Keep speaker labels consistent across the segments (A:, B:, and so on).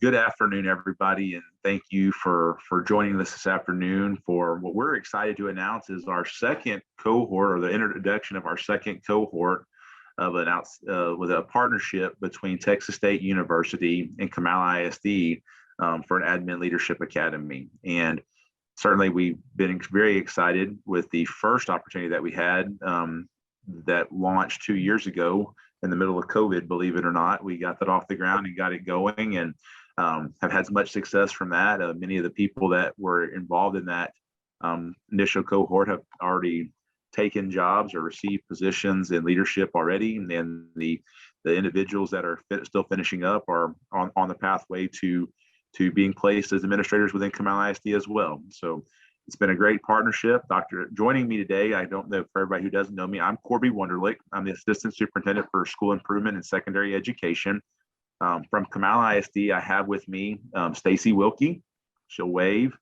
A: Good afternoon, everybody, and thank you for joining us this afternoon for what we're excited to announce is our second cohort, or the introduction of our second cohort of with a partnership between Texas State University and Comal ISD for an Admin Leadership Academy. And certainly we've been very excited with the first opportunity that we had that launched 2 years ago in the middle of COVID, believe it or not. We got that off the ground and got it going, and have had much success from that. Many of the people that were involved in that initial cohort have already taken jobs or received positions in leadership already, and then the individuals that are still finishing up are on the pathway to being placed as administrators within Comal ISD as well. So it's been a great partnership. Joining me today, I don't know, for everybody who doesn't know me, I'm Corby Wunderlich. I'm the Assistant Superintendent for School Improvement and Secondary Education. From Comal ISD, I have with me Stacy Wilkie, she'll wave,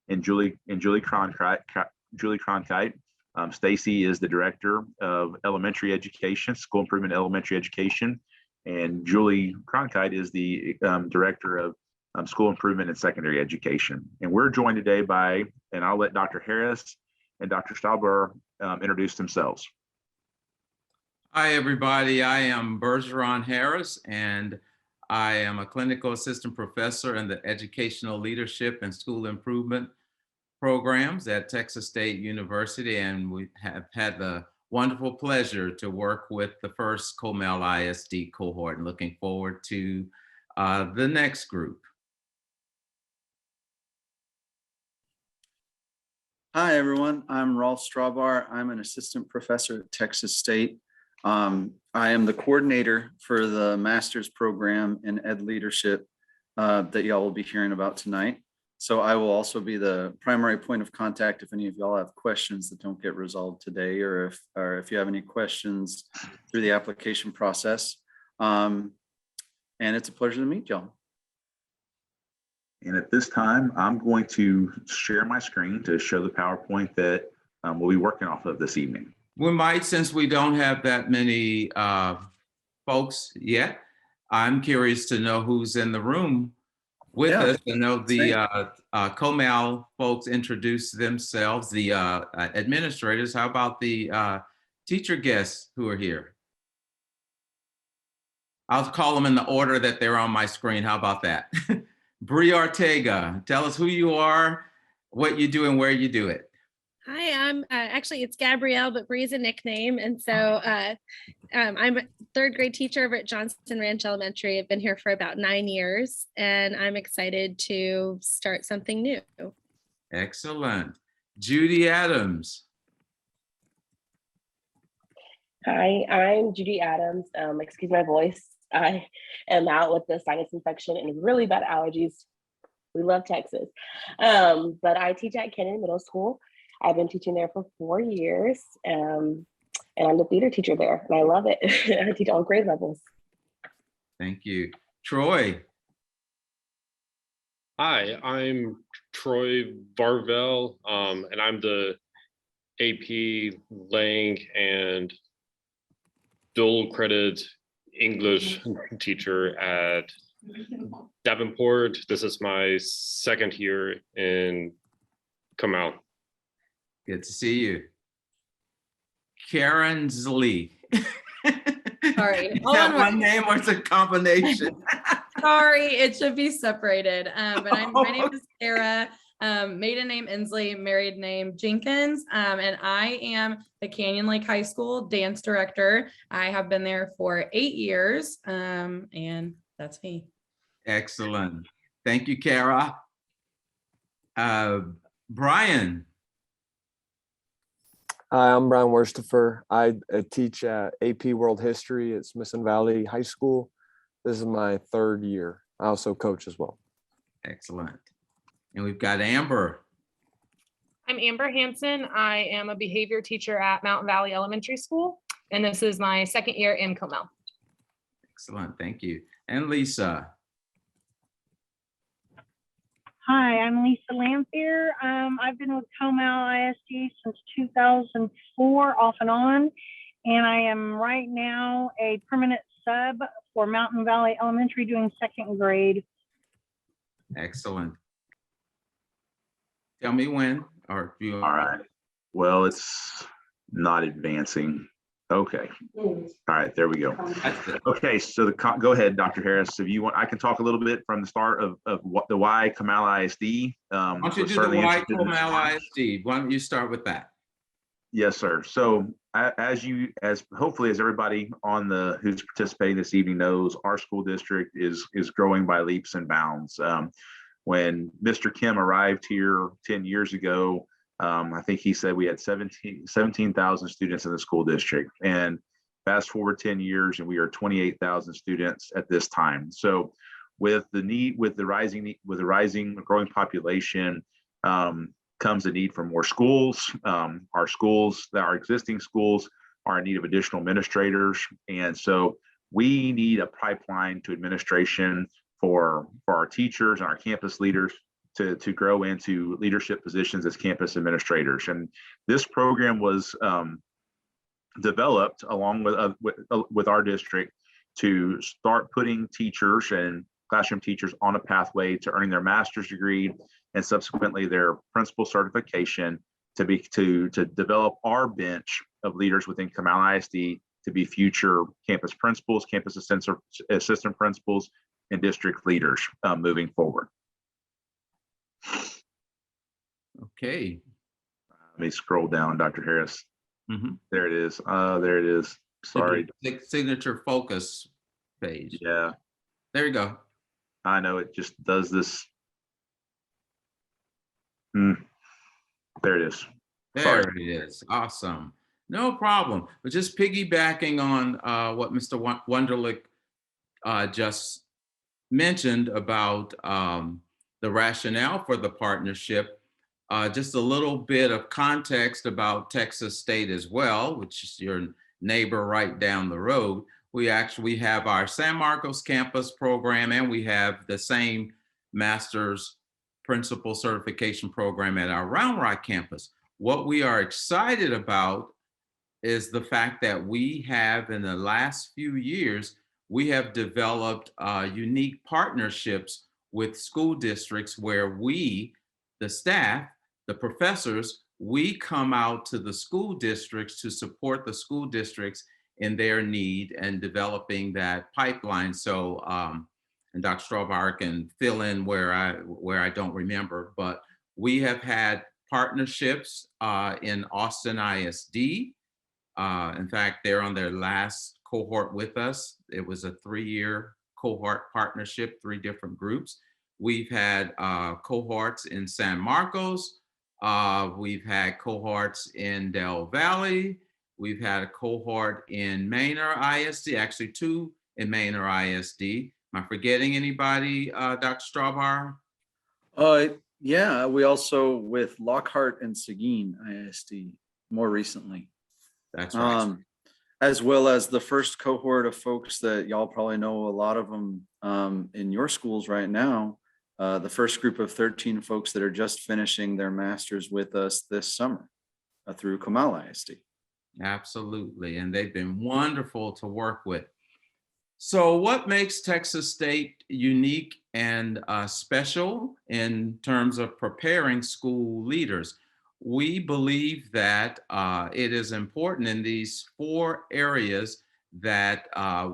A: and Julie Cronkite. Stacy is the Director of Elementary Education, School Improvement Elementary Education, and Julie Cronkite is the Director of School Improvement and Secondary Education. And we're joined today by, and I'll let Dr. Harris and Dr. Strawbar introduce themselves.
B: Hi, everybody. I am Bergeron Harris, and I am a clinical assistant professor in the Educational Leadership and School Improvement programs at Texas State University, and we have had the wonderful pleasure to work with the first Comal ISD cohort, and looking forward to the next group.
C: Hi, everyone. I'm Rolf Strawbar. I'm an assistant professor at Texas State. I am the coordinator for the master's program in ed leadership that y'all will be hearing about tonight. So I will also be the primary point of contact if any of y'all have questions that don't get resolved today, or if you have any questions through the application process. And it's a pleasure to meet y'all.
A: And at this time, I'm going to share my screen to show the PowerPoint that we'll be working off of this evening.
B: We might, since we don't have that many folks yet, I'm curious to know who's in the room with us. I know the Comal folks introduce themselves, the administrators. How about the teacher guests who are here? I'll call them in the order that they're on my screen. How about that? Bree Ortega, tell us who you are, what you do, and where you do it.
D: Hi, I'm actually, it's Gabrielle, but Bree's a nickname. And so I'm a third grade teacher over at Johnston Ranch Elementary. I've been here for about 9 years, and I'm excited to start something new.
B: Excellent. Judy Adams.
E: Hi, I'm Judy Adams. Excuse my voice. I am out with the sinus infection and really bad allergies. We love Texas. But I teach at Kennan Middle School. I've been teaching there for 4 years, and I'm the theater teacher there, and I love it. I teach all grade levels.
B: Thank you. Troy.
F: Hi, I'm Troy Varvel, and I'm the AP Lang and dual credit English teacher at Davenport. This is my second year in Comal.
B: Good to see you. Karen Zlee.
G: Sorry.
B: Is that one name or it's a combination?
G: Sorry, it should be separated. But my name is Sarah, maiden name Inslee, married name Jenkins, and I am the Canyon Lake High School dance director. I have been there for 8 years, and that's me.
B: Excellent. Thank you, Kara. Brian.
H: Hi, I'm Brian Worstifer. I teach AP World History at Smithson Valley High School. This is my 3rd year. I also coach as well.
B: Excellent. And we've got Amber.
I: I'm Amber Hansen. I am a behavior teacher at Mountain Valley Elementary School, and this is my 2nd year in Comal.
B: Excellent. Thank you. And Lisa.
J: Hi, I'm Lisa Lamphere. I've been with Comal ISD since 2004, off and on, and I am right now a permanent sub for Mountain Valley Elementary doing 2nd grade
B: Excellent. Tell me when, or if you.
A: All right. Well, it's not advancing. Okay. All right, there we go. Okay, so go ahead, Dr. Harris. If you want, I can talk a little bit from the start of what the why Comal ISD.
B: Why don't you do the why Comal ISD? Why don't you start with that?
A: Yes, sir. So as hopefully as everybody who's participating this evening knows, our school district is growing by leaps and bounds. When Mr. Kim arrived here 10 years ago, I think he said we had 17,000 students in the school district, and fast forward 10 years and we are 28,000 students at this time. So with the rising growing population, comes the need for more schools. Our existing schools are in need of additional administrators. And so we need a pipeline to administration for our teachers and our campus leaders to grow into leadership positions as campus administrators. And this program was developed along with our district to start putting teachers and classroom teachers on a pathway to earning their master's degree and subsequently their principal certification to develop our bench of leaders within Comal ISD to be future campus principals, campus assistant principals, and district leaders moving forward.
B: Okay.
A: Let me scroll down, Dr. Harris.
B: Mm-hmm.
A: There it is. There it is. Sorry.
B: Signature focus page.
A: Yeah.
B: There you go.
A: I know it just does this. There it is.
B: There it is. Awesome. No problem. But just piggybacking on what Mr. Wunderlich just mentioned about the rationale for the partnership, just a little bit of context about Texas State as well, which is your neighbor right down the road. We actually have our San Marcos campus program, and we have the same master's principal certification program at our Round Rock campus. What we are excited about is the fact that we have, in the last few years, we have developed unique partnerships with school districts where we, the staff, the professors, we come out to the school districts to support the school districts in their need and developing that pipeline. So, and Dr. Strawbar can fill in where I don't remember, but we have had partnerships in Austin ISD. In fact, they're on their last cohort with us. It was a 3-year cohort partnership, 3 different groups. We've had cohorts in San Marcos. We've had cohorts in Del Valley. We've had a cohort in Manor ISD, actually 2 in Manor ISD. Am I forgetting anybody, Dr. Strawbar?
C: Yeah, we also with Lockhart and Seguin ISD more recently.
B: That's right.
C: As well as the first cohort of folks that y'all probably know, a lot of them in your schools right now. The first group of 13 folks that are just finishing their masters with us this summer through Comal ISD.
B: Absolutely, and they've been wonderful to work with. So what makes Texas State unique and special in terms of preparing school leaders? We believe that it is important in these 4 areas that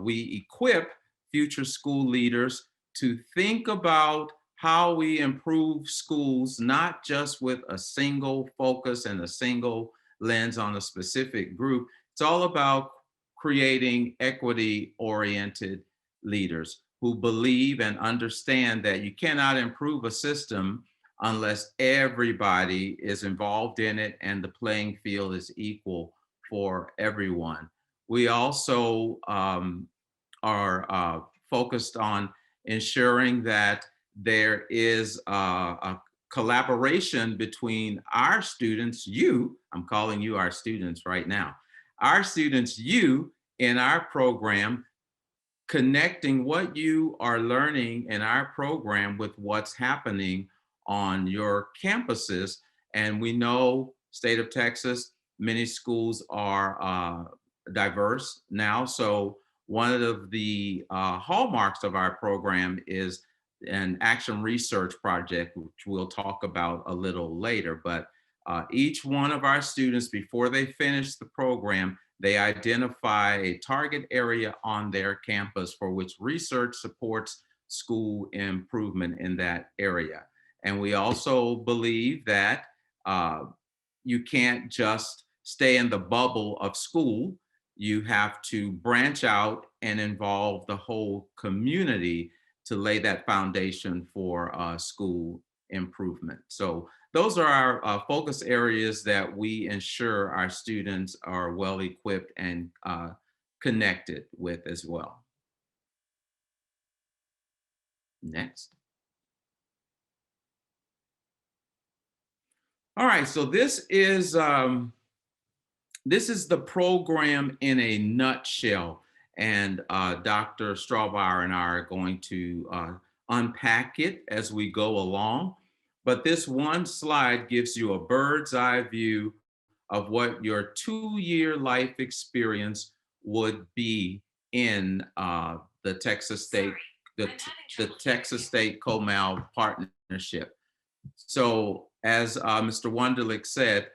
B: we equip future school leaders to think about how we improve schools, not just with a single focus and a single lens on a specific group. It's all about creating equity-oriented leaders who believe and understand that you cannot improve a system unless everybody is involved in it and the playing field is equal for everyone. We also are focused on ensuring that there is a collaboration between our students, I'm calling you our students right now, our students, you in our program, connecting what you are learning in our program with what's happening on your campuses. And we know, state of Texas, many schools are diverse now. So one of the hallmarks of our program is an action research project, which we'll talk about a little later. But each one of our students, before they finish the program, they identify a target area on their campus for which research supports school improvement in that area. And we also believe that you can't just stay in the bubble of school. You have to branch out and involve the whole community to lay that foundation for school improvement. So those are our focus areas that we ensure our students are well equipped and connected with as well. Next. All right, so this is the program in a nutshell, and Dr. Strawbar and I are going to unpack it as we go along. But this one slide gives you a bird's eye view of what your 2-year life experience would be in the Texas State, the Texas State Comal partnership. So as Mr. Wunderlich said,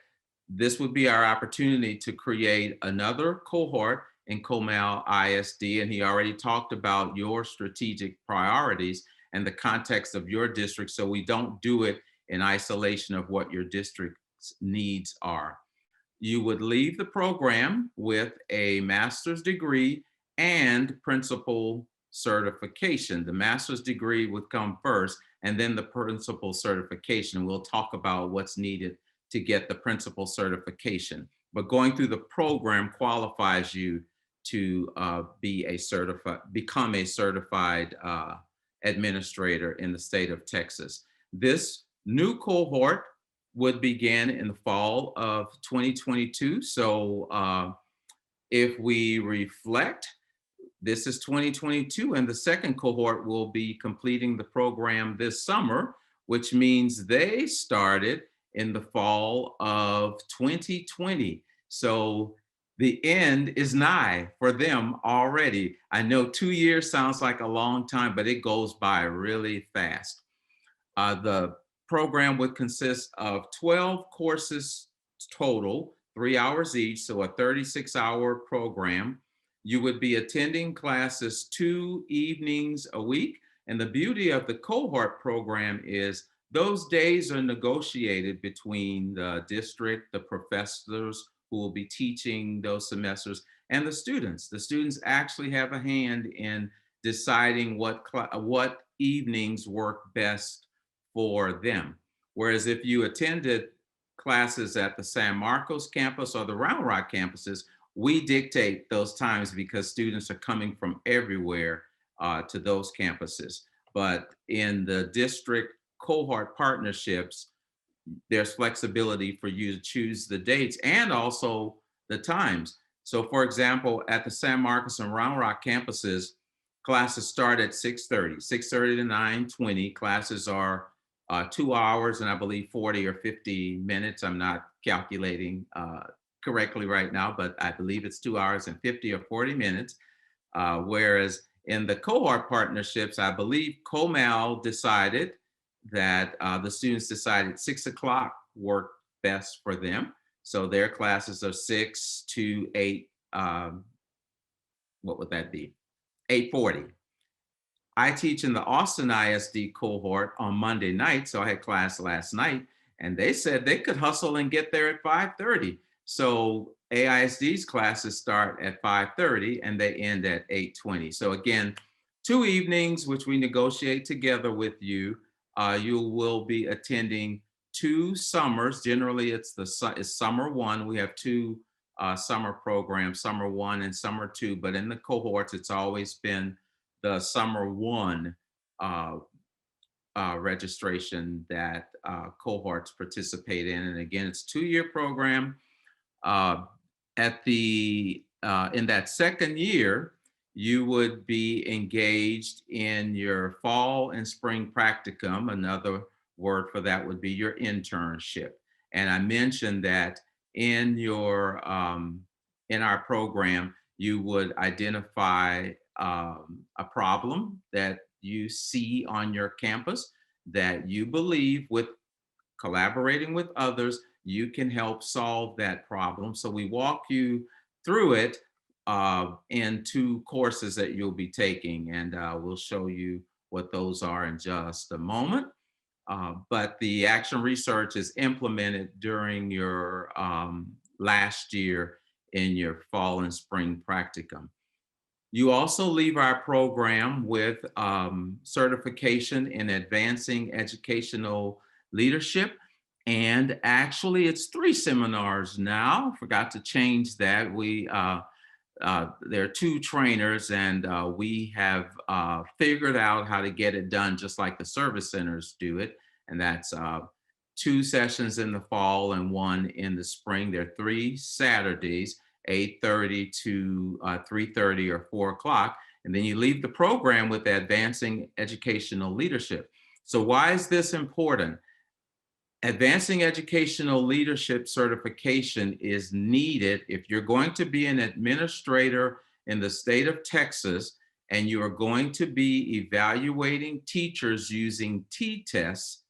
B: this would be our opportunity to create another cohort in Comal ISD. And he already talked about your strategic priorities and the context of your district, so we don't do it in isolation of what your district's needs are. You would leave the program with a master's degree and principal certification. The master's degree would come first, and then the principal certification. We'll talk about what's needed to get the principal certification. But going through the program qualifies you to become a certified administrator in the state of Texas. This new cohort would begin in the fall of 2022. So if we reflect, this is 2022, and the second cohort will be completing the program this summer, which means they started in the fall of 2020. So the end is nigh for them already. I know 2 years sounds like a long time, but it goes by really fast. The program would consist of 12 courses total, 3 hours each, so a 36-hour program. You would be attending classes 2 evenings a week. And the beauty of the cohort program is those days are negotiated between the district, the professors who will be teaching those semesters, and the students. The students actually have a hand in deciding what evenings work best for them. Whereas if you attended classes at the San Marcos campus or the Round Rock campuses, we dictate those times because students are coming from everywhere to those campuses. But in the district cohort partnerships, there's flexibility for you to choose the dates and also the times. So for example, at the San Marcos and Round Rock campuses, classes start at 6:30 to 9:20. Classes are 2 hours and I believe 40 or 50 minutes. I'm not calculating correctly right now, but I believe it's 2 hours and 50 or 40 minutes. Whereas in the cohort partnerships, I believe Comal decided that the students decided 6 o'clock worked best for them. So their classes are 6 to 8, what would that be? 8:40. I teach in the Austin ISD cohort on Monday night. So I had class last night and they said they could hustle and get there at 5:30. So AISD's classes start at 5:30 and they end at 8:20. So again, 2 evenings, which we negotiate together with you. You will be attending 2 summers. Generally, it's summer 1. We have 2 summer programs, summer 1 and summer 2. But in the cohorts, it's always been the summer 1 registration that cohorts participate in. And again, it's a 2-year program. In that second year, you would be engaged in your fall and spring practicum. Another word for that would be your internship. And I mentioned that in your in our program, you would identify a problem that you see on your campus that you believe with collaborating with others, you can help solve that problem. So we walk you through it in 2 courses that you'll be taking, and we'll show you what those are in just a moment. But the action research is implemented during your last year in your fall and spring practicum. You also leave our program with certification in advancing educational leadership. And actually it's 3 seminars now. Forgot to change that. There are 2 trainers, and we have figured out how to get it done just like the service centers do it. And that's 2 sessions in the fall and 1 in the spring. There are 3 Saturdays, 8:30 to 3:30 or 4 o'clock. And then you leave the program with advancing educational leadership. So why is this important? Advancing educational leadership certification is needed if you're going to be an administrator in the state of Texas and you are going to be evaluating teachers using T-tests,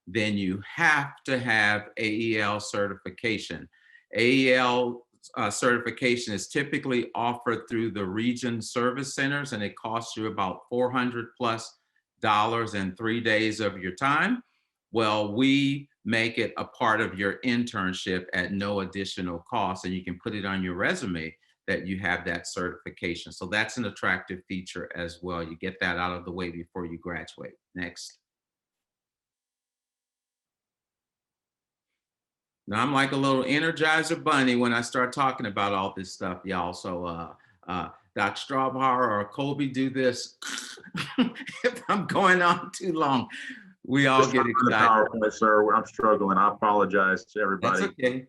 B: then you have to have AEL certification. AEL certification is typically offered through the region service centers, and it costs you about $400+ in 3 days of your time. Well, we make it a part of your internship at no additional cost, and you can put it on your resume that you have that certification. So that's an attractive feature as well. You get that out of the way before you graduate. Next. Now I'm like a little Energizer bunny when I start talking about all this stuff, y'all. So Dr. Strawbar or Colby do this if I'm going on too long. We all get excited.
A: PowerPoint, sir. I'm struggling. I apologize to everybody.
B: That's okay.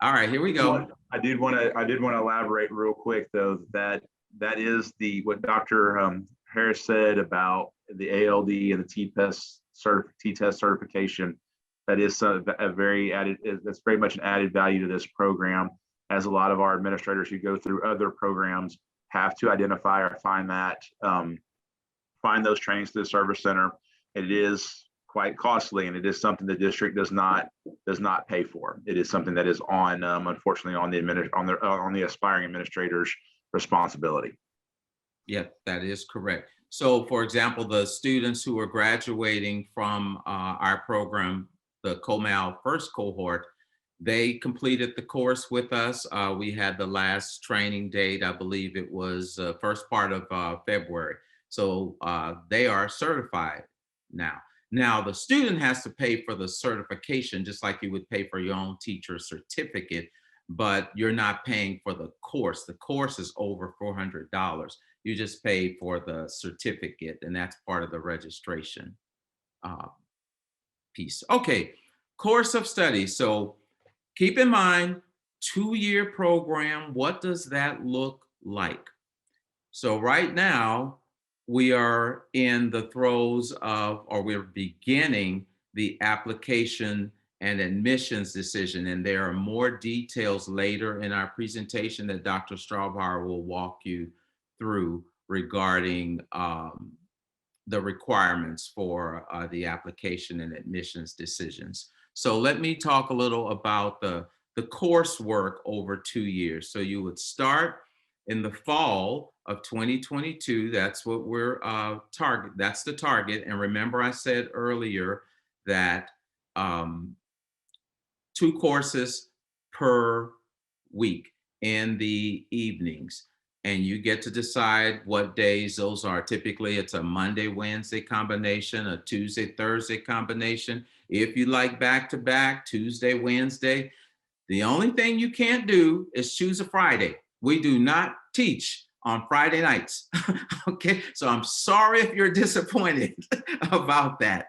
B: All right, here we go.
A: I did want to elaborate real quick though, that is what Dr. Harris said about the ALD and the T-test certification. That is a very added, that's very much an added value to this program, as a lot of our administrators who go through other programs have to identify or find those trainings to the service center. It is quite costly, and it is something the district does not pay for. It is something that is on, unfortunately, on the aspiring administrator's responsibility.
B: Yeah, that is correct. So, for example, the students who are graduating from our program, the Comal first cohort, they completed the course with us. We had the last training date, I believe it was first part of February. So they are certified now. Now the student has to pay for the certification, just like you would pay for your own teacher certificate, but you're not paying for the course. The course is over $400. You just pay for the certificate, and that's part of the registration piece. Okay, course of study. So keep in mind, 2-year program, what does that look like? So right now, we are in the throes of, or we're beginning the application and admissions decision. And there are more details later in our presentation that Dr. Strawbar will walk you through regarding the requirements for the application and admissions decisions. So let me talk a little about the coursework over 2 years. So you would start in the fall of 2022. That's what we're target. That's the target. And remember, I said earlier that 2 courses per week in the evenings. And you get to decide what days those are. Typically, it's a Monday, Wednesday combination, a Tuesday, Thursday combination. If you like back-to-back, Tuesday, Wednesday, the only thing you can't do is choose a Friday. We do not teach on Friday nights. Okay, so I'm sorry if you're disappointed about that,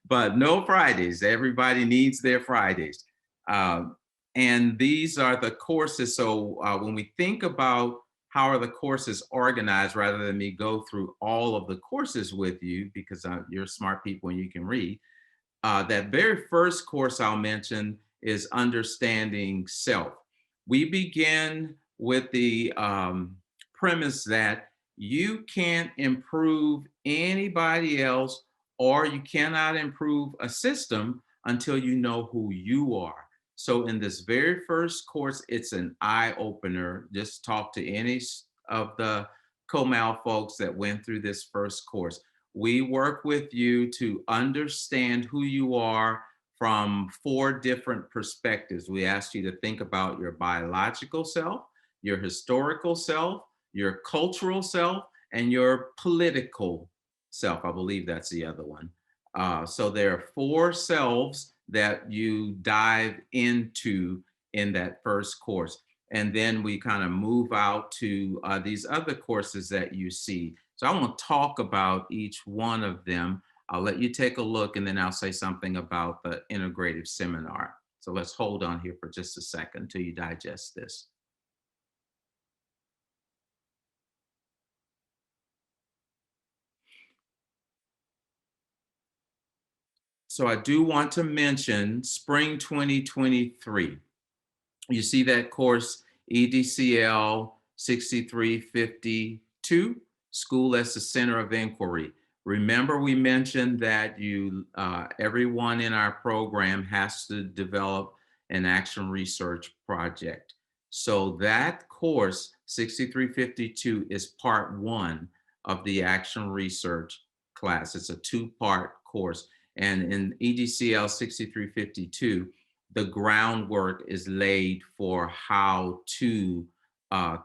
B: but no Fridays. Everybody needs their Fridays. And these are the courses. So when we think about how are the courses organized, rather than me go through all of the courses with you, because you're smart people and you can read, that very first course I'll mention is Understanding Self. We begin with the premise that You can't improve anybody else, or you cannot improve a system until you know who you are. So in this very first course, it's an eye opener. Just talk to any of the Comal folks that went through this first course. We work with you to understand who you are from 4 different perspectives. We ask you to think about your biological self, your historical self, your cultural self, and your political self. I believe that's the other one. So there are 4 selves that you dive into in that first course. And then we kind of move out to these other courses that you see. So I want to talk about each one of them. I'll let you take a look, and then I'll say something about the integrative seminar. So let's hold on here for just a second until you digest this. So I do want to mention spring 2023. You see that course, EDCL 6352, School as the Center of Inquiry. Remember, we mentioned that everyone in our program has to develop an action research project. So that course, 6352, is part 1 of the action research class. It's a 2-part course. And in EDCL 6352, the groundwork is laid for how to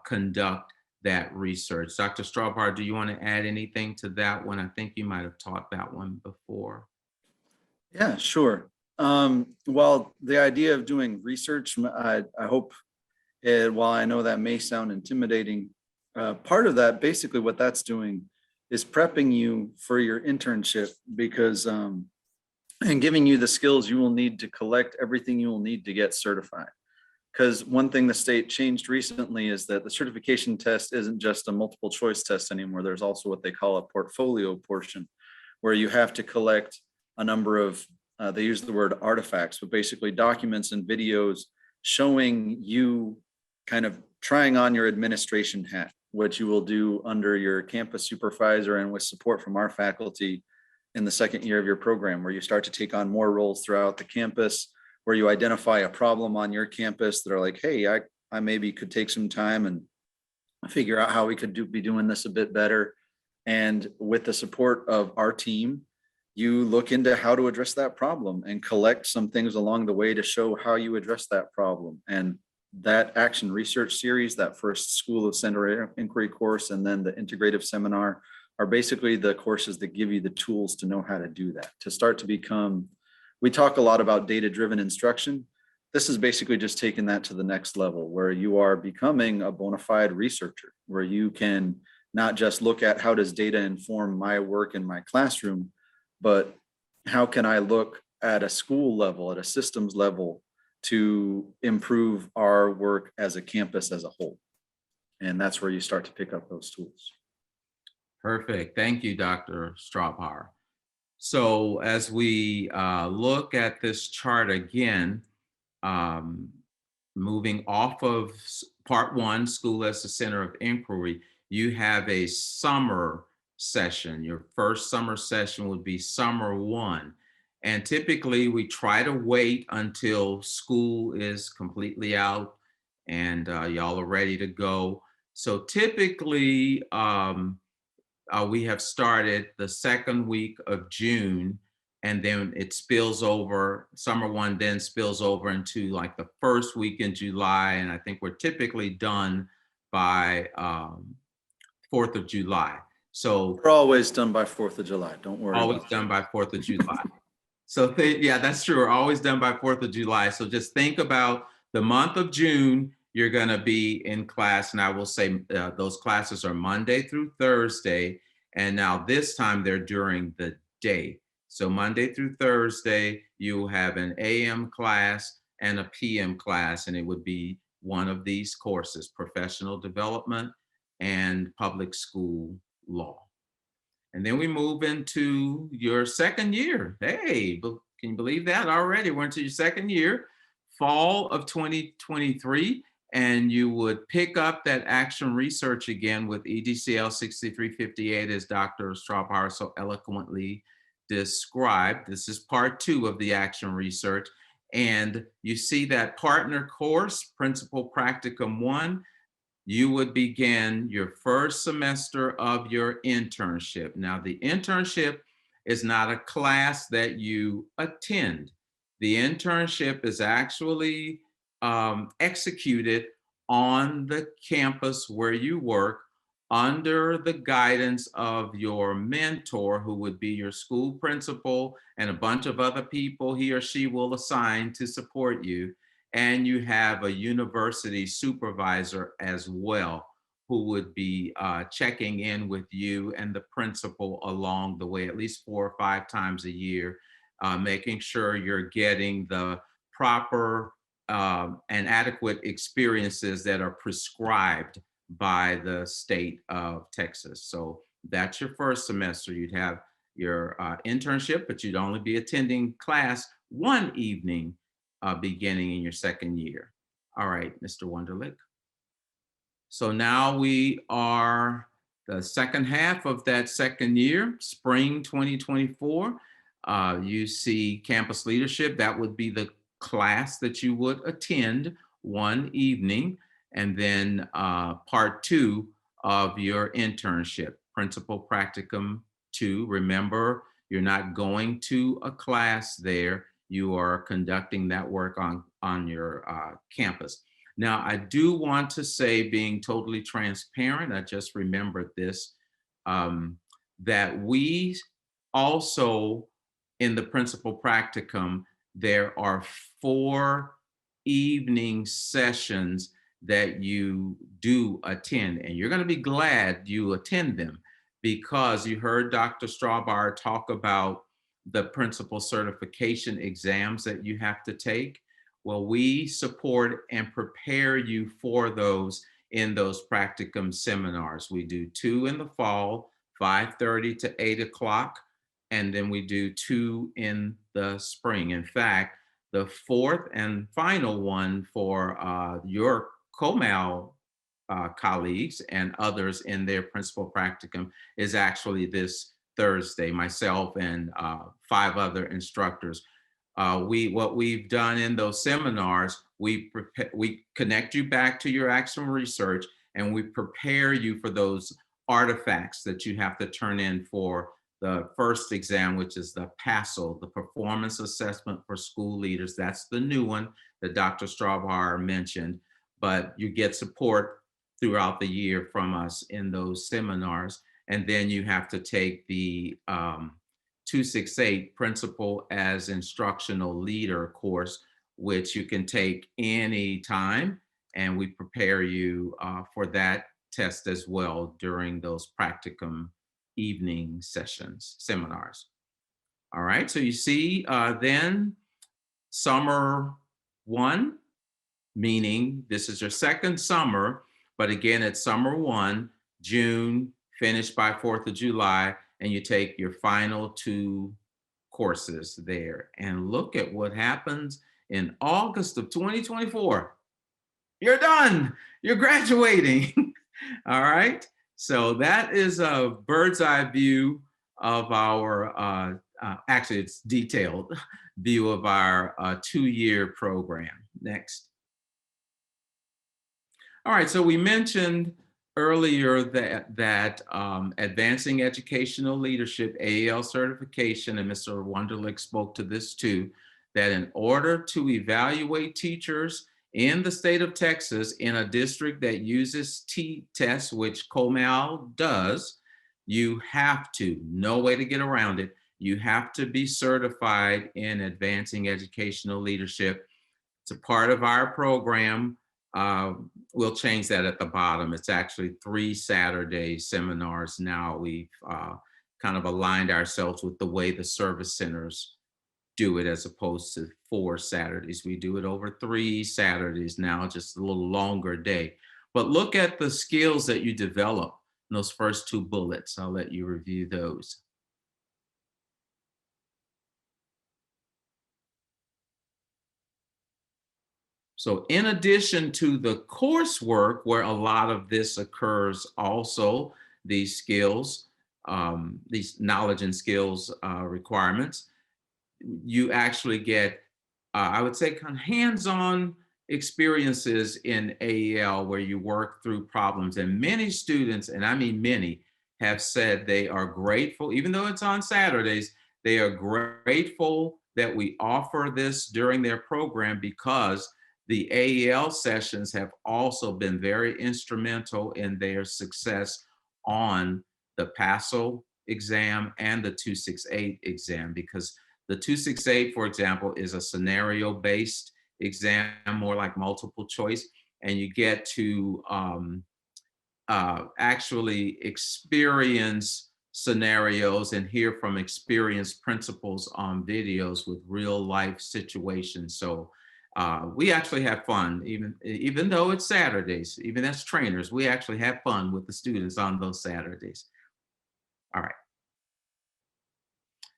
B: conduct that research. Dr. Strawbar, do you want to add anything to that one? I think you might have taught that one before.
C: Yeah, sure. Well, the idea of doing research, I hope, while I know that may sound intimidating, part of that, basically what that's doing is prepping you for your internship, because and giving you the skills you will need to collect everything you will need to get certified. Because one thing the state changed recently is that the certification test isn't just a multiple choice test anymore. There's also what they call a portfolio portion, where you have to collect a number of, they use the word artifacts, but basically documents and videos showing you kind of trying on your administration hat, what you will do under your campus supervisor and with support from our faculty in the second year of your program, where you start to take on more roles throughout the campus, where you identify a problem on your campus that are like, hey, I maybe could take some time and figure out how we could be doing this a bit better. And with the support of our team, you look into how to address that problem and collect some things along the way to show how you address that problem. And that action research series, that first School of Center Inquiry course, and then the integrative seminar are basically the courses that give you the tools to know how to do that, to start to become, we talk a lot about data-driven instruction. This is basically just taking that to the next level, where you are becoming a bona fide researcher, where you can not just look at how does data inform my work in my classroom, but how can I look at a school level, at a systems level, to improve our work as a campus as a whole. And that's where you start to pick up those tools.
B: Perfect. Thank you, Dr. Strawbar. So as we look at this chart again, moving off of part 1, School as the Center of Inquiry, you have a summer session. Your first summer session would be summer 1. And typically we try to wait until school is completely out and y'all are ready to go. So typically, we have started the second week of June, and then it spills over, summer 1 then spills over into like the first week in July. And I think we're typically done by 4th of July. So
C: we're always done by 4th of July. Don't worry.
B: Always done by 4th of July. So yeah, that's true. We're always done by 4th of July. So just think about the month of June, you're going to be in class. And I will say those classes are Monday through Thursday. And now this time they're during the day. So Monday through Thursday, you have an AM class and a PM class, and it would be one of these courses, professional development and public school law. And then we move into your second year. Hey, can you believe that already? We're into your second year, fall of 2023. and you would pick up that action research again with EDCL 6358, as Dr. Strawbar so eloquently described. This is part 2 of the action research. And you see that partner course, Principal Practicum 1, you would begin your first semester of your internship. Now, the internship is not a class that you attend. The internship is actually executed on the campus where you work under the guidance of your mentor, who would be your school principal and a bunch of other people he or she will assign to support you. And you have a university supervisor as well, who would be checking in with you and the principal along the way, at least 4 or 5 times a year, making sure you're getting the proper and adequate experiences that are prescribed by the state of Texas. So that's your first semester. You'd have your internship, but you'd only be attending class 1 evening beginning in your second year. All right, Mr. Wunderlich. So now we are the second half of that second year, spring 2024. You see campus leadership. That would be the class that you would attend 1 evening. And then part 2 of your internship, Principal Practicum 2. Remember, you're not going to a class there. You are conducting that work on your campus. Now, I do want to say, being totally transparent, I just remembered this, that we also, in the Principal Practicum, there are 4 evening sessions that you do attend, and you're going to be glad you attend them, because you heard Dr. Strawbar talk about the principal certification exams that you have to take. Well, we support and prepare you for those in those practicum seminars. We do 2 in the fall, 5:30 to 8 o'clock, and then we do 2 in the spring. In fact, the 4th and final one for your Comal colleagues and others in their principal practicum is actually this Thursday. Myself and 5 other instructors. What we've done in those seminars, we connect you back to your actual research, and we prepare you for those artifacts that you have to turn in for the first exam, which is the PASL, the Performance Assessment for School Leaders. That's the new one that Dr. Strawbar mentioned, but you get support throughout the year from us in those seminars. And then you have to take the 268 Principal as Instructional Leader course, which you can take any time. And we prepare you for that test as well during those practicum evening seminars. All right, so you see then summer 1, meaning this is your second summer, but again, it's summer 1, June, finished by 4th of July, and you take your final 2 courses there. And look at what happens in August of 2024. You're done, you're graduating. All right, so that is a bird's eye view of our, actually it's detailed view of our 2-year program. Next. All right, so we mentioned earlier that advancing educational leadership, AEL certification, and Mr. Wunderlich spoke to this too, that in order to evaluate teachers in the state of Texas in a district that uses T-tests, which Comal does, you have to, no way to get around it, you have to be certified in advancing educational leadership. It's a part of our program. We'll change that at the bottom. It's actually 3 Saturday seminars now. We've kind of aligned ourselves with the way the service centers do it, as opposed to 4 Saturdays. We do it over 3 Saturdays now, just a little longer day. But look at the skills that you develop in those first 2 bullets. I'll let you review those. So in addition to the coursework where a lot of this occurs also, these skills, these knowledge and skills requirements, you actually get, I would say, kind of hands-on experiences in AEL where you work through problems. And many students, and I mean many, have said they are grateful, even though it's on Saturdays, they are grateful that we offer this during their program because the AEL sessions have also been very instrumental in their success on the PASO exam and the 268 exam, because the 268, for example, is a scenario-based exam, more like multiple choice, and you get to actually experience scenarios and hear from experienced principals on videos with real life situations. So we actually have fun, even though it's Saturdays, even as trainers, we actually have fun with the students on those Saturdays. All right.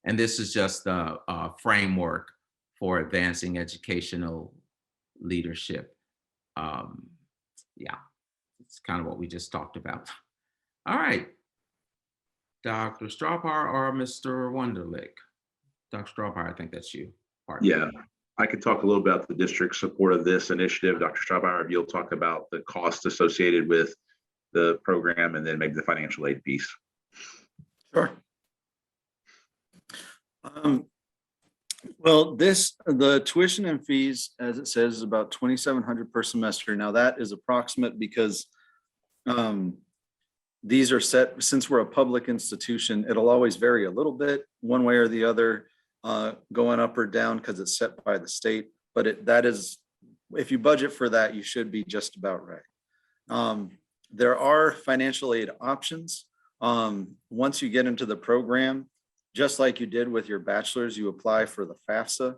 B: And this is just the framework for advancing educational leadership. Yeah, it's kind of what we just talked about. All right. Dr. Strawbar or Mr. Wunderlich? Dr. Strawbar, I think that's you. Pardon.
A: Yeah, I could talk a little about the district support of this initiative. Dr. Strawbar, you'll talk about the cost associated with the program and then maybe the financial aid piece.
C: Sure. Well, the tuition and fees, as it says, is about $2,700 per semester. Now that is approximate because these are set, since we're a public institution, it'll always vary a little bit one way or the other, going up or down because it's set by the state. But that is, if you budget for that, you should be just about right. There are financial aid options. Once you get into the program, just like you did with your bachelor's, you apply for the FAFSA,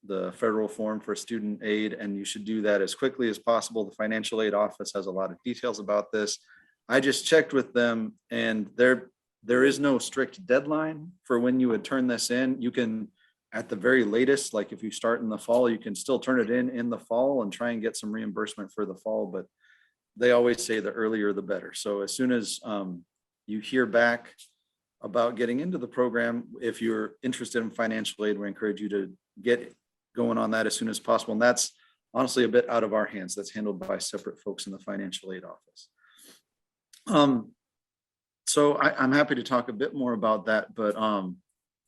C: the federal form for student aid, and you should do that as quickly as possible. The financial aid office has a lot of details about this. I just checked with them, and there is no strict deadline for when you would turn this in. You can, at the very latest, like if you start in the fall, you can still turn it in the fall and try and get some reimbursement for the fall, but they always say the earlier the better. So as soon as you hear back about getting into the program, if you're interested in financial aid, we encourage you to get going on that as soon as possible. And that's honestly a bit out of our hands. That's handled by separate folks in the financial aid office. So I'm happy to talk a bit more about that, but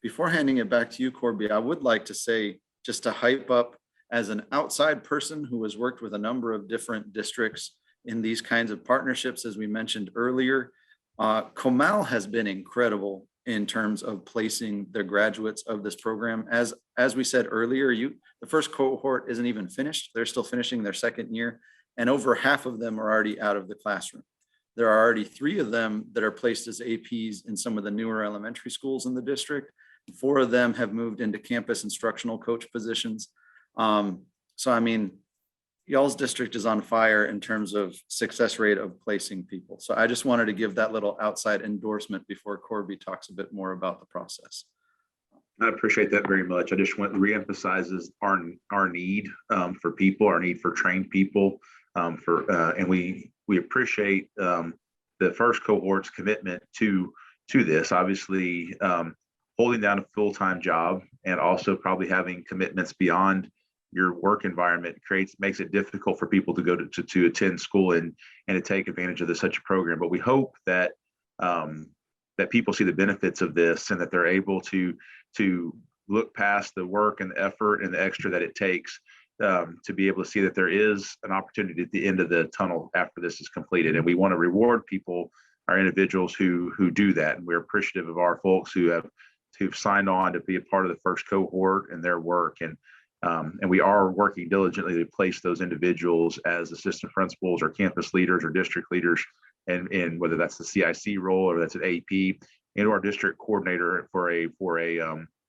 C: before handing it back to you, Corby, I would like to say, just to hype up as an outside person who has worked with a number of different districts in these kinds of partnerships, as we mentioned earlier, Comal has been incredible in terms of placing the graduates of this program. As we said earlier, the first cohort isn't even finished. They're still finishing their second year, and over half of them are already out of the classroom. There are already 3 of them that are placed as APs in some of the newer elementary schools in the district. 4 of them have moved into campus instructional coach positions. So, I mean, y'all's district is on fire in terms of success rate of placing people. So I just wanted to give that little outside endorsement before Corby talks a bit more about the process.
A: I appreciate that very much. I just want to reemphasizes our need for people, our need for trained people, and we appreciate the first cohort's commitment to this. Obviously, holding down a full-time job and also probably having commitments beyond your work environment makes it difficult for people to go to attend school and to take advantage of such a program. But we hope that that people see the benefits of this and that they're able to look past the work and the effort and the extra that it takes to be able to see that there is an opportunity at the end of the tunnel after this is completed. And we want to reward people, our individuals who do that. And we're appreciative of our folks who've signed on to be a part of the first cohort and their work. And we are working diligently to place those individuals as assistant principals or campus leaders or district leaders, and whether that's the CIC role or that's an AP, and our district coordinator for a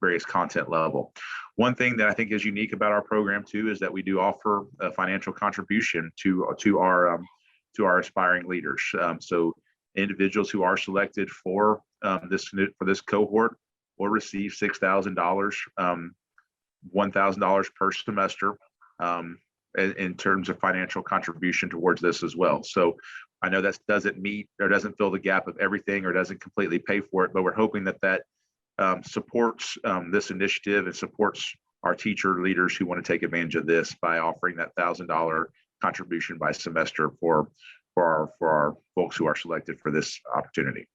A: various content level. One thing that I think is unique about our program too is that we do offer a financial contribution to our aspiring leaders. So individuals who are selected for this cohort will receive $6,000. $1,000 per semester in terms of financial contribution towards this as well. So I know that doesn't meet or doesn't fill the gap of everything or doesn't completely pay for it, but we're hoping that that supports this initiative and supports our teacher leaders who want to take advantage of this by offering that $1,000 contribution by semester for our folks who are selected for this opportunity.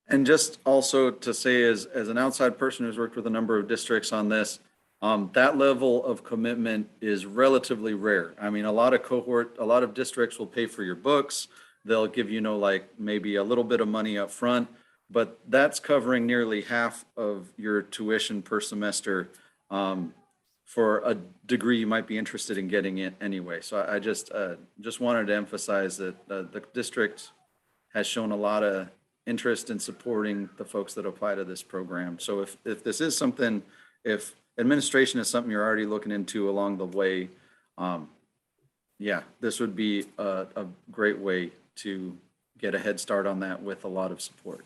C: And just also to say, as an outside person who's worked with a number of districts on this, that level of commitment is relatively rare. I mean, a lot of districts will pay for your books. They'll give you, like maybe a little bit of money up front, but that's covering nearly half of your tuition per semester for a degree you might be interested in getting it anyway. So I just wanted to emphasize that the district has shown a lot of interest in supporting the folks that apply to this program. So if this is something, if administration is something you're already looking into along the way, yeah, this would be a great way to get a head start on that with a lot of support.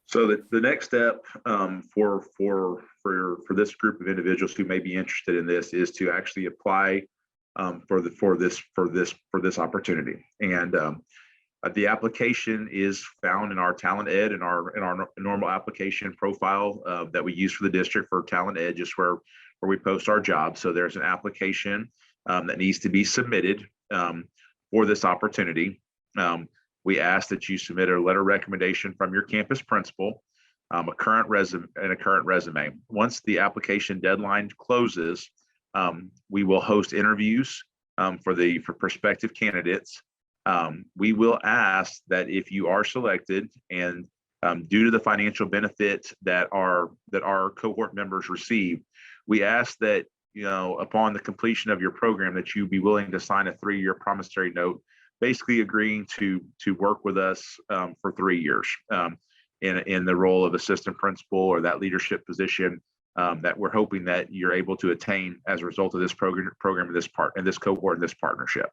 A: So the next step for this group of individuals who may be interested in this is to actually apply for this opportunity. And the application is found in our Talent Ed and our normal application profile that we use for the district for Talent Ed, just where we post our jobs. So there's an application that needs to be submitted for this opportunity. We ask that you submit a letter of recommendation from your campus principal, a current resume. Once the application deadline closes, we will host interviews for prospective candidates. We will ask that if you are selected and due to the financial benefits that our cohort members receive, we ask that, upon the completion of your program, that you be willing to sign a 3-year promissory note, basically agreeing to work with us for 3 years in the role of assistant principal or that leadership position that we're hoping that you're able to attain as a result of this program and this cohort and this partnership.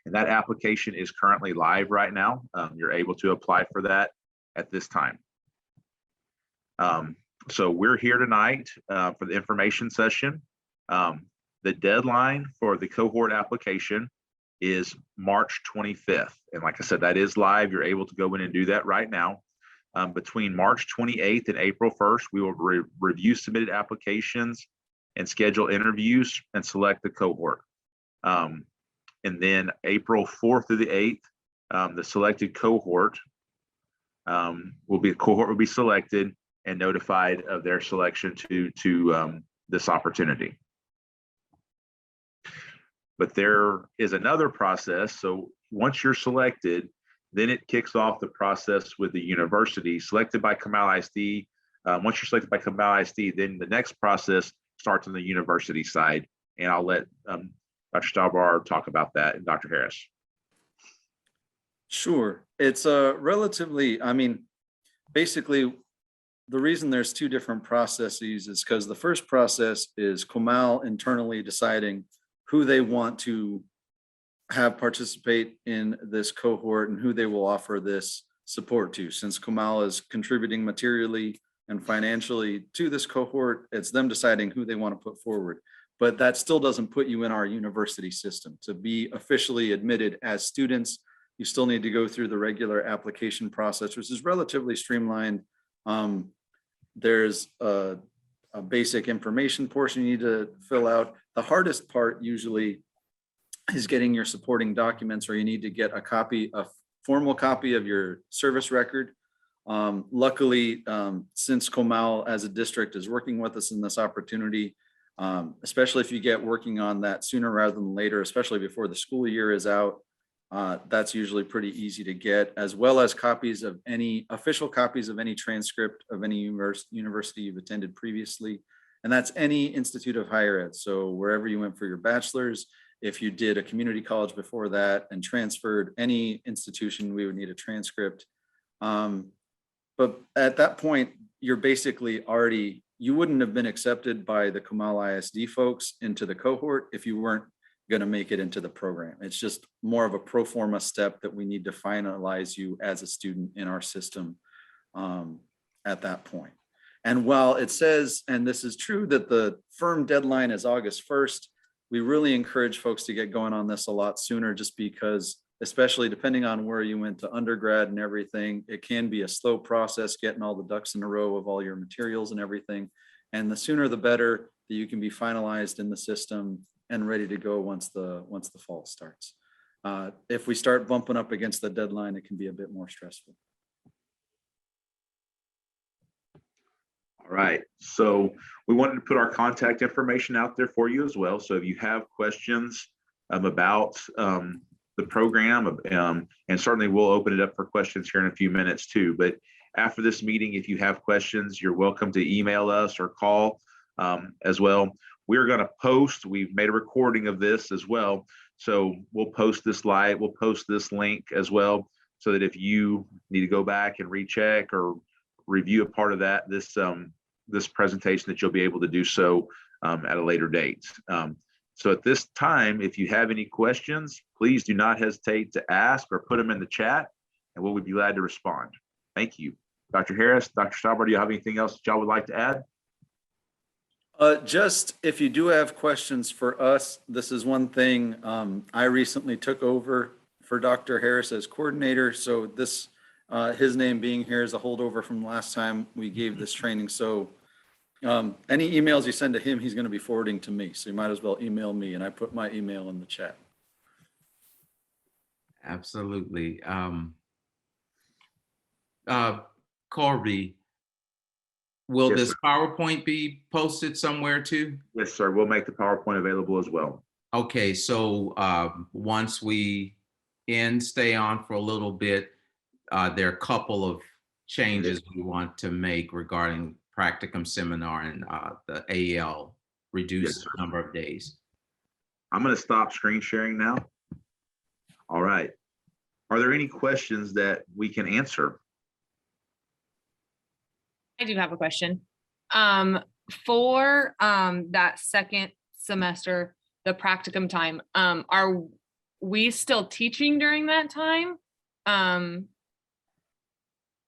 A: And that application is currently live right now. You're able to apply for that at this time. So we're here tonight for the information session. The deadline for the cohort application is March 25th. And like I said, that is live. You're able to go in and do that right now. Between March 28th and April 1st, we will review submitted applications and schedule interviews and select the cohort. And then April 4th through the 8th, the selected cohort will be selected and notified of their selection to this opportunity. But there is another process. So once you're selected, then it kicks off the process with the university selected by Comal ISD. Once you're selected by Comal ISD, then the next process starts on the university side. And I'll let Dr. Strawbar talk about that, and Dr. Harris.
C: Sure. It's relatively, basically, the reason there's 2 different processes is because the first process is Comal internally deciding who they want to have participate in this cohort and who they will offer this support to. Since Comal is contributing materially and financially to this cohort, it's them deciding who they want to put forward. But that still doesn't put you in our university system. To be officially admitted as students, you still need to go through the regular application process, which is relatively streamlined. There's a basic information portion you need to fill out. The hardest part usually is getting your supporting documents, or you need to get a formal copy of your service record. Luckily, since Comal as a district is working with us in this opportunity, especially if you get working on that sooner rather than later, especially before the school year is out, that's usually pretty easy to get, as well as official copies of any transcript of any university you've attended previously. And that's any institute of higher ed. So wherever you went for your bachelor's, if you did a community college before that and transferred, any institution, we would need a transcript. But at that point, you're basically you wouldn't have been accepted by the Comal ISD folks into the cohort if you weren't going to make it into the program. It's just more of a pro forma step that we need to finalize you as a student in our system at that point. And while it says, and this is true, that the firm deadline is August 1st, we really encourage folks to get going on this a lot sooner, just because, especially depending on where you went to undergrad and everything, it can be a slow process getting all the ducks in a row of all your materials and everything. And the sooner the better that you can be finalized in the system and ready to go once the fall starts. If we start bumping up against the deadline, it can be a bit more stressful.
A: All right, so we wanted to put our contact information out there for you as well. So if you have questions about the program, and certainly we'll open it up for questions here in a few minutes too. But after this meeting, if you have questions, you're welcome to email us or call as well. We're going to post, we've made a recording of this as well. So we'll post this live, we'll post this link as well, so that if you need to go back and recheck or review a part of that, this presentation, that you'll be able to do so at a later date. So at this time, if you have any questions, please do not hesitate to ask or put them in the chat, and we'll be glad to respond. Thank you. Dr. Harris, Dr. Strawbar, do you have anything else that y'all would like to add?
C: Just if you do have questions for us, this is one thing I recently took over for Dr. Harris as coordinator. So this, his name being here is a holdover from last time we gave this training. So any emails you send to him, he's going to be forwarding to me. So you might as well email me, and I put my email in the chat.
B: Absolutely. Corby, will
A: Yes,
B: this
A: sir.
B: PowerPoint be posted somewhere too?
A: Yes, sir. We'll make the PowerPoint available as well.
B: Okay, so once we stay on for a little bit, there are a couple of changes we want to make regarding practicum seminar and the AL reduced number of days.
A: I'm going to stop screen sharing now. All right. Are there any questions that we can answer?
I: I do have a question. For that second semester, the practicum time, are we still teaching during that time?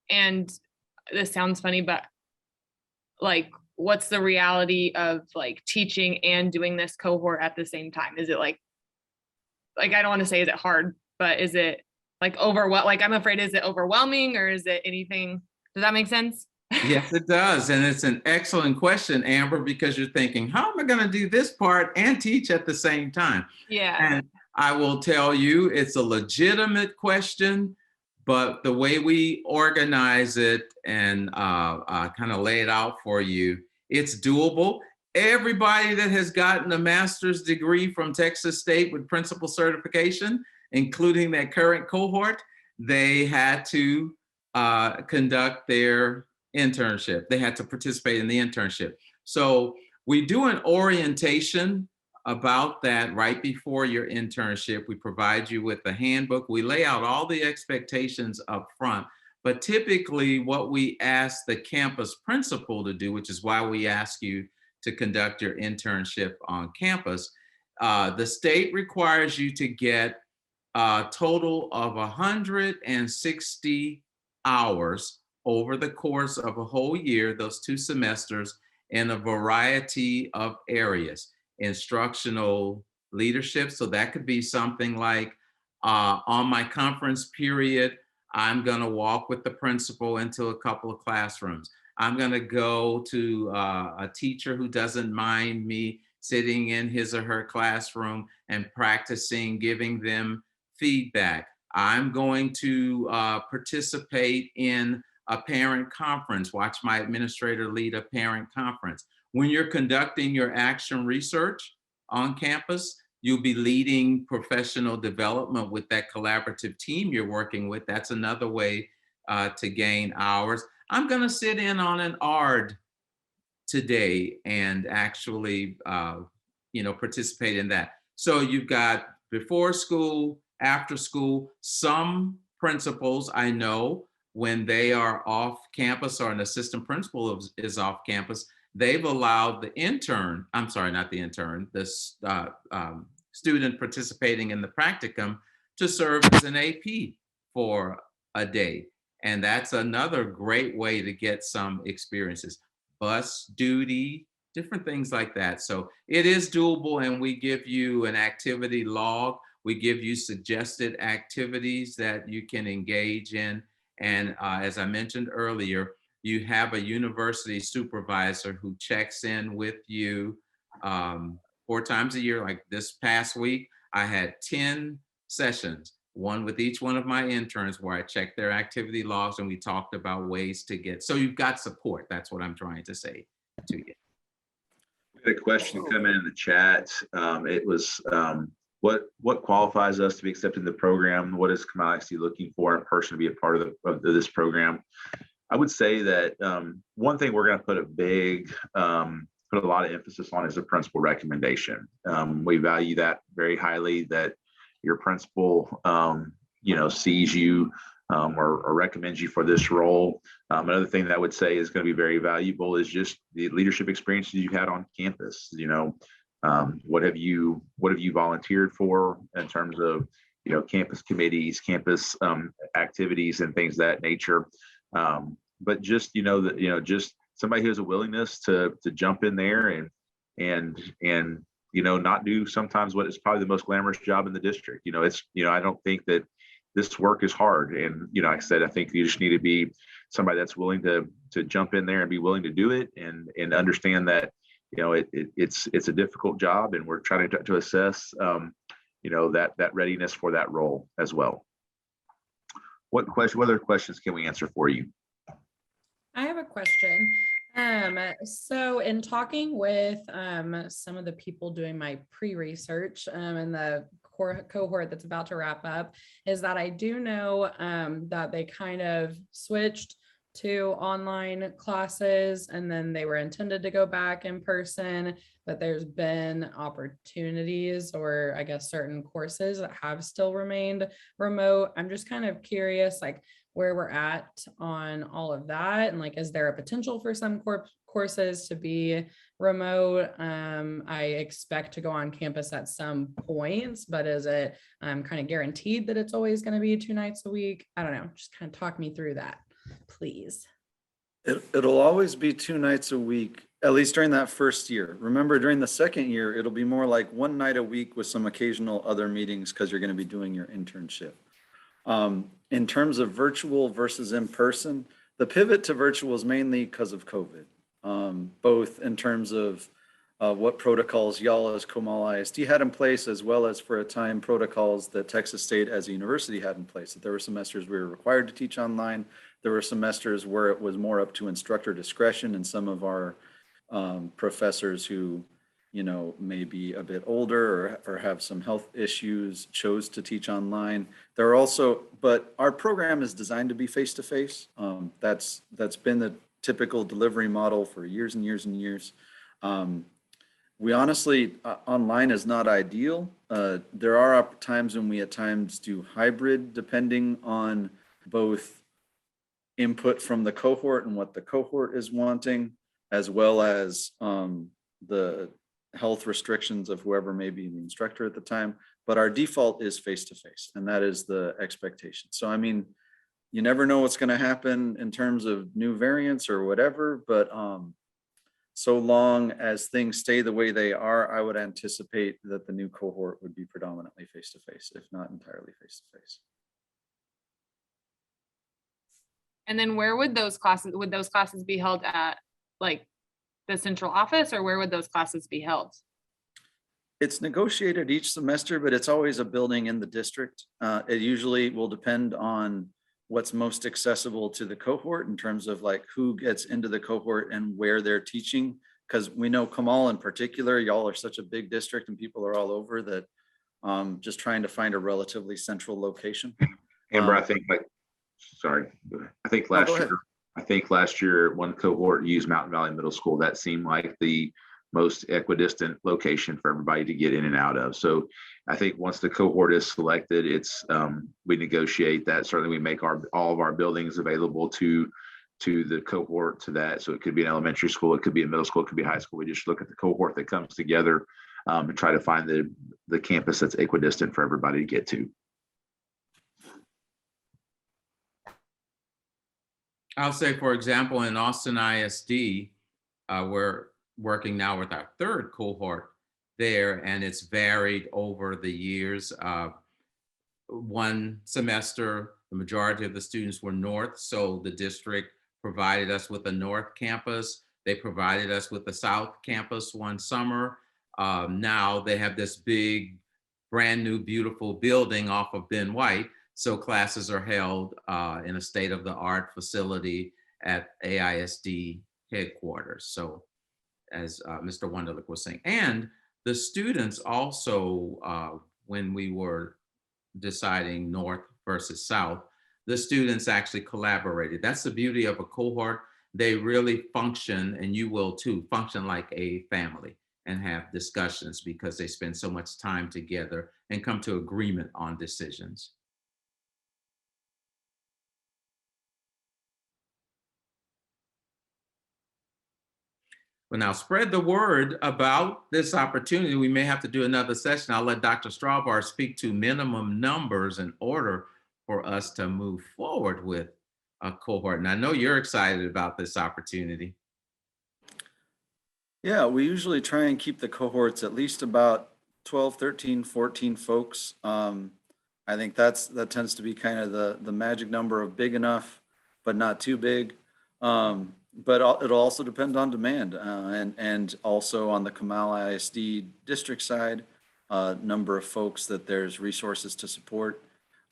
I: And this sounds funny, but like, what's the reality of like teaching and doing this cohort at the same time? Is it like I don't want to say is it hard, but is it like I'm afraid, is it overwhelming, or is it anything? Does that make sense?
B: Yes, it does. And it's an excellent question, Amber, because you're thinking, how am I going to do this part and teach at the same time?
I: Yeah.
B: And I will tell you, it's a legitimate question, but the way we organize it and kind of lay it out for you, it's doable. Everybody that has gotten a master's degree from Texas State with principal certification, including that current cohort, they had to conduct their internship. They had to participate in the internship. So we do an orientation about that right before your internship. We provide you with a handbook. We lay out all the expectations up front, but typically what we ask the campus principal to do, which is why we ask you to conduct your internship on campus, the state requires you to get a total of 160 hours over the course of a whole year, those 2 semesters, in a variety of areas. Instructional leadership, so that could be something like on my conference period, I'm going to walk with the principal into a couple of classrooms. I'm going to go to a teacher who doesn't mind me sitting in his or her classroom and practicing giving them feedback. I'm going to participate in a parent conference, watch my administrator lead a parent conference. When you're conducting your action research on campus, you'll be leading professional development with that collaborative team you're working with. That's another way to gain hours. I'm going to sit in on an ARD today and actually, participate in that. So you've got before school, after school. Some principals I know, when they are off campus or an assistant principal is off campus, they've allowed the intern, I'm sorry, not the intern, the student participating in the practicum to serve as an AP for a day. And that's another great way to get some experiences. bus duty, different things like that. So it is doable, and we give you an activity log. We give you suggested activities that you can engage in. And as I mentioned earlier, you have a university supervisor who checks in with you 4 times a year. Like this past week, I had 10 sessions, one with each one of my interns, where I checked their activity logs and we talked about ways to get, so you've got support. That's what I'm trying to say to you.
A: We had a question come in the chat. It was, what qualifies us to be accepted in the program? What is Comal ISD looking for in a person to be a part of this program? I would say that one thing we're going to put a lot of emphasis on is a principal recommendation. We value that very highly, that your principal, sees you or recommends you for this role. Another thing that I would say is going to be very valuable is just the leadership experiences you've had on campus. What have you volunteered for in terms of campus committees, campus activities, and things of that nature. But just just somebody who has a willingness to jump in there and not do sometimes what is probably the most glamorous job in the district. I don't think that this work is hard, and like I said, I think you just need to be somebody that's willing to jump in there and be willing to do it, and understand that it's a difficult job, and we're trying to assess that readiness for that role as well. What other questions can we answer for you?
G: I have a question. So in talking with some of the people doing my pre-research and the cohort that's about to wrap up, is that I do know that they kind of switched to online classes, and then they were intended to go back in person, but there's been opportunities, or I guess certain courses that have still remained remote. I'm just kind of curious, like, where we're at on all of that, and like, is there a potential for some courses to be remote? I expect to go on campus at some points, but is it kind of guaranteed that it's always going to be 2 nights a week? I don't know, just kind of talk me through that, please.
C: It'll always be 2 nights a week, at least during that first year. Remember, during the second year, it'll be more like 1 night a week with some occasional other meetings, because you're going to be doing your internship. In terms of virtual versus in person, the pivot to virtual is mainly because of COVID, both in terms of what protocols y'all as Comal ISD had in place, as well as for a time protocols that Texas State as a university had in place. That there were semesters we were required to teach online. There were semesters where it was more up to instructor discretion, and some of our professors who may be a bit older or have some health issues chose to teach online. There are also, but our program is designed to be face-to-face. That's been the typical delivery model for years and years and years. We honestly, online is not ideal. There are times when we at times do hybrid, depending on both input from the cohort and what the cohort is wanting, as well as the health restrictions of whoever may be the instructor at the time. But our default is face-to-face, and that is the expectation. So, I mean, you never know what's going to happen in terms of new variants or whatever, but so long as things stay the way they are, I would anticipate that the new cohort would be predominantly face-to-face, if not entirely face-to-face.
I: And then where would those classes be held at, like the central office, or where would those classes be held?
C: It's negotiated each semester, but it's always a building in the district. It usually will depend on what's most accessible to the cohort in terms of like who gets into the cohort and where they're teaching. Because we know Comal in particular, y'all are such a big district and people are all over that, just trying to find a relatively central location.
A: Amber, I think last year one cohort used Mountain Valley Middle School. That seemed like the most equidistant location for everybody to get in and out of. So I think once the cohort is selected, it's we negotiate that. Certainly we make all of our buildings available to the cohort, to that. So it could be an elementary school, it could be a middle school, it could be high school. We just look at the cohort that comes together and try to find the campus that's equidistant for everybody to get to.
B: I'll say, for example, in Austin ISD, we're working now with our third cohort there, and it's varied over the years. One semester, the majority of the students were North, so the district provided us with a North campus. They provided us with the South campus one summer. Now they have this big, brand new, beautiful building off of Ben White. So classes are held in a state-of-the-art facility at AISD headquarters. So as Mr. Wunderlich was saying, and the students also, when we were deciding North versus South, the students actually collaborated. That's the beauty of a cohort. They really function, and you will too, function like a family and have discussions because they spend so much time together and come to agreement on decisions. Well, now spread the word about this opportunity. We may have to do another session. I'll let Dr. Strawbar speak to minimum numbers in order for us to move forward with a cohort. And I know you're excited about this opportunity.
C: Yeah, we usually try and keep the cohorts at least about 12, 13, 14 folks. I think that tends to be kind of the magic number of big enough, but not too big. But it'll also depend on demand and also on the Comal ISD district side, number of folks that there's resources to support.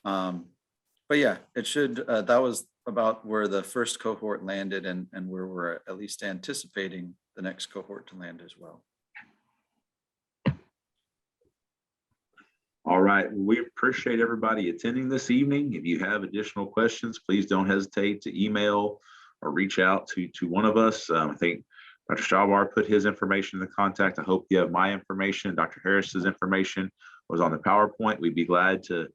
C: But yeah, it should, that was about where the first cohort landed and where we're at least anticipating the next cohort to land as well.
A: All right, we appreciate everybody attending this evening. If you have additional questions, please don't hesitate to email or reach out to one of us. I think Dr. Strawbar put his information in the contact. I hope you have my information. Dr. Harris's information was on the PowerPoint. We'd be glad to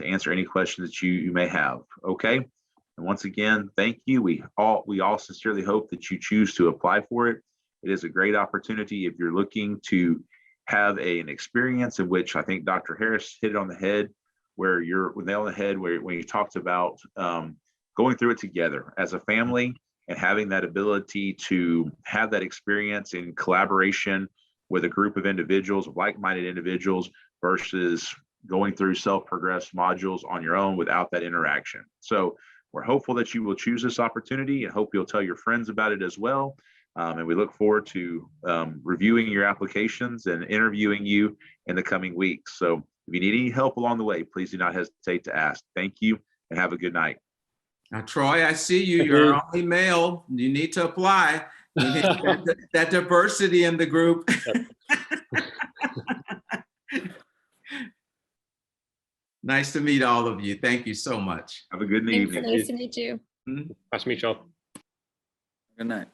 A: answer any questions that you may have. Okay. And once again, thank you. We all sincerely hope that you choose to apply for it. It is a great opportunity if you're looking to have an experience in which I think Dr. Harris hit it on the head, where you're nail on the head, when you talked about going through it together as a family and having that ability to have that experience in collaboration with a group of individuals, like-minded individuals, versus going through self-progressed modules on your own without that interaction. So we're hopeful that you will choose this opportunity and hope you'll tell your friends about it as well. And we look forward to reviewing your applications and interviewing you in the coming weeks. So if you need any help along the way, please do not hesitate to ask. Thank you and have a good night.
B: Now, Troy, I see you. You're only male. You need to apply. You need that diversity in the group. Nice to meet all of you. Thank you so much.
A: Have a good
D: Thanks,
A: evening.
D: nice to meet you.
F: Nice to meet y'all.
C: Good night.